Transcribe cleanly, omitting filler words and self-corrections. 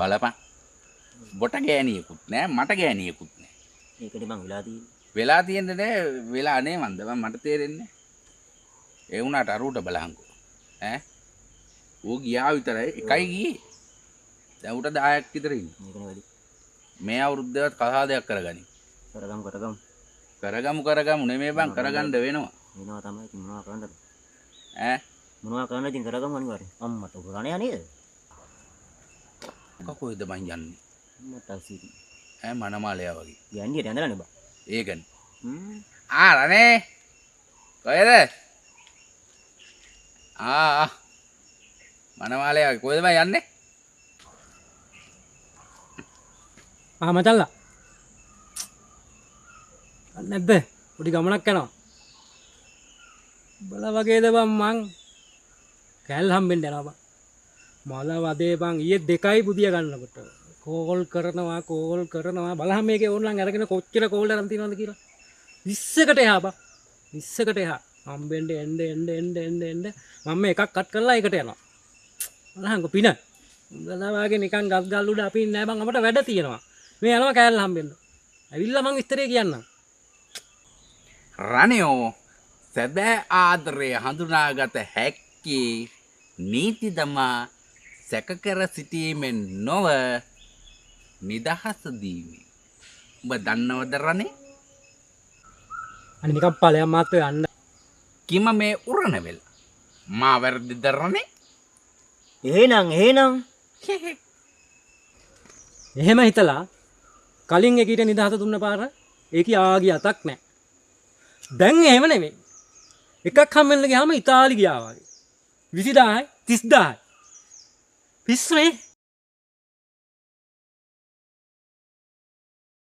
බලපන්. බොට ගෑණියෙකුත් නෑ මට ගෑණියෙකුත් නෑ. ඒකනේ මං වෙලා තියෙන්නේ. වෙලා තියෙන්නේ නෑ වෙලා නේ මන්ද මට තේරෙන්නේ. ඒ වුණාට අරුවට බලහන්කෝ. ඈ ඌ ගියා විතරයි එකයි ගියේ. දැන් උට 10ක් විතර ඉන්නේ. මේකනේ වැඩි. මේ අවුරුද්දේවත් කසාදයක් කරගනි. කරගමු නෙමෙයි බං කරගන්න වෙනවා. වෙනවා තමයි ඉතින් මොනවා කරන්නද? ඈ මොනවා කරන්නද ඉතින් කරගමු අනිවාර්යෙන්. අම්මට උරණේ නේද? කොහෙද බං යන්නේ? මට සිටි. ඈ මනමාලයා වගේ. යන්නේ ඇඳලානේ බං. ඒකනේ. රනේ කොහෙද? මනමාලයා කොහෙද බං යන්නේ? මචල්ලා නැද්ද පොඩි ගමනක් යනවා බල වගේද බං මං කැල් හම්බෙන්න යනවා බං මල වදේ බං ඊයේ 2යි බුදිය ගන්නකොට කෝල් කරනවා බලහම මේකේ ඕන්ලයින් අරගෙන කොච්චර කෝල් අරන් තියනවද කියලා 20කට එහා බං 20කට එහා හම්බෙන්න එන්න මම එකක් කට් කරලා ඒකට යනවා බලහන්කො පින උඹලා වාගේ නිකන් ගස් ගල් උඩ අපි ඉන්නේ නැහැ බං අපට වැඩ තියෙනවා මේ යනවා කෑල්ල හම්බෙන්න. ඇවිල්ලා මං විස්තරේ කියන්නම්. රණයෝ සැබෑ ආදරය හඳුනාගත හැක්කේ නීති දමා සැකකර සිටීමෙන් නොව නිදහස දීමෙන්. ඔබ දන්නවද රණේ? අනේ නිකන් ඵලයන් මාත් යන්න. කිම මේ උරණ වෙල. මා වැරදිද රණේ? එහෙනම් එහෙම හිතලා කලින් එකීට නිදහස දුන්න පාර ඒකී ආගිය අතක් නැහැ. දැන් එහෙම නෙමෙයි. එකක් හම්බෙන්න ගියාම ඉතාලි ගියා වගේ. 20000යි 30000යි. පිස්සුනේ